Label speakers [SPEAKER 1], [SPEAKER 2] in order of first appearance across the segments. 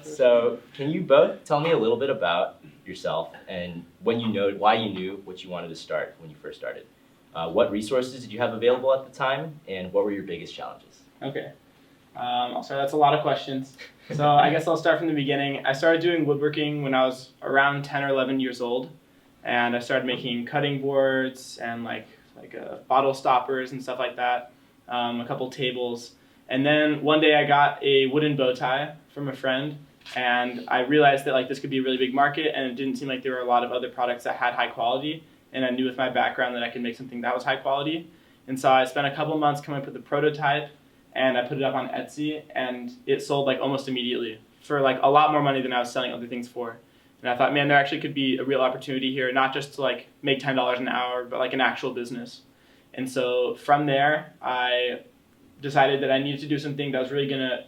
[SPEAKER 1] So can you both tell me a little bit about yourself and why you knew what you wanted to start when you first started? What resources did you have available at the time, and what were your biggest challenges?
[SPEAKER 2] Okay. I'll start. That's a lot of questions. So I guess I'll start from the beginning. I started doing woodworking when I was around 10 or 11 years old, and I started making cutting boards and like bottle stoppers and stuff like that, a couple tables. And then one day I got a wooden bow tie from a friend, and I realized that like this could be a really big market, and it didn't seem like there were a lot of other products that had high quality, and I knew with my background that I could make something that was high quality. And so I spent a couple months coming up with the prototype, and I put it up on Etsy, and it sold like almost immediately for like a lot more money than I was selling other things for. And I thought, man, there actually could be a real opportunity here, not just to like make $10 an hour, but like an actual business. And so from there, I decided that I needed to do something that was really gonna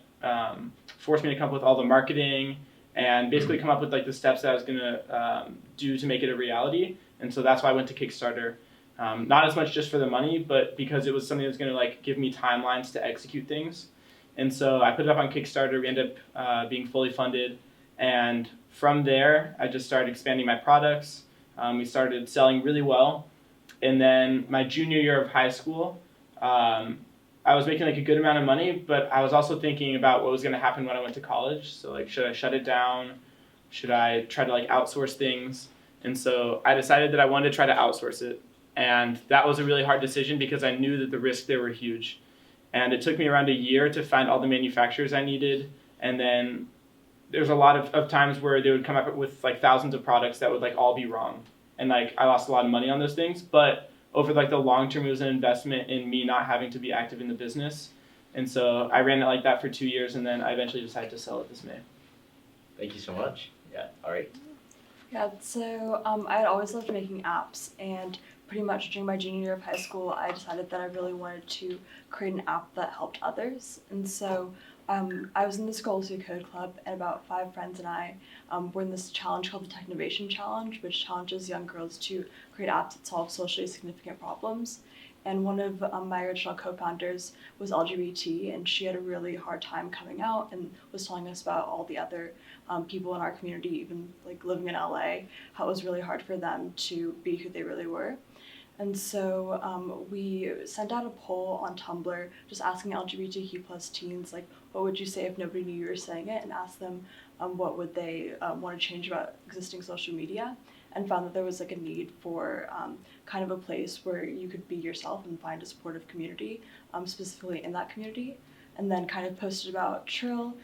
[SPEAKER 2] force me to come up with all the marketing and basically come up with like the steps that I was gonna do to make it a reality. And so that's why I went to Kickstarter. Not as much just for the money, but because it was something that was gonna like give me timelines to execute things. And so I put it up on Kickstarter. We ended up being fully funded, and from there I just started expanding my products. We started selling really well, and then my junior year of high school, I was making like a good amount of money, but I was also thinking about what was going to happen when I went to college. So like, should I shut it down? Should I try to like outsource things? And so I decided that I wanted to try to outsource it. And that was a really hard decision because I knew that the risks there were huge. And it took me around a year to find all the manufacturers I needed. And then there's a lot of times where they would come up with like thousands of products that would like all be wrong. And like I lost a lot of money on those things, but over like the long term, it was an investment in me not having to be active in the business. And so I ran it like that for 2 years, and then I eventually decided to sell it this May.
[SPEAKER 1] Thank you so much. Yeah, all right.
[SPEAKER 3] Yeah, so I had always loved making apps, and pretty much during my junior year of high school, I decided that I really wanted to create an app that helped others. And so I was in the Scholastic Code Club, and about 5 friends and I were in this challenge called the Technovation Challenge, which challenges young girls to create apps that solve socially significant problems. And one of my original co-founders was LGBT, and she had a really hard time coming out and was telling us about all the other people in our community, even like living in LA, how it was really hard for them to be who they really were. And so we sent out a poll on Tumblr just asking LGBTQ plus teens, like, what would you say if nobody knew you were saying it, and asked them what would they want to change about existing social media, and found that there was like a need for kind of a place where you could be yourself and find a supportive community, specifically in that community. And then kind of posted about Trill,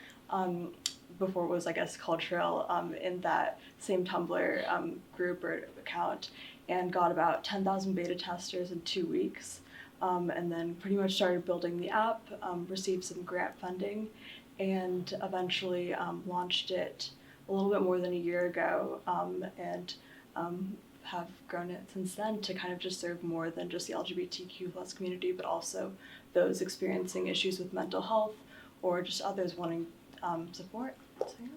[SPEAKER 3] before it was, I guess, called Trill, in that same Tumblr group or account, and got about 10,000 beta testers in 2 weeks, and then pretty much started building the app, received some grant funding, and eventually launched it a little bit more than a year ago, and have grown it since then to kind of just serve more than just the LGBTQ plus community, but also those experiencing issues with mental health or just others wanting support. So, yeah.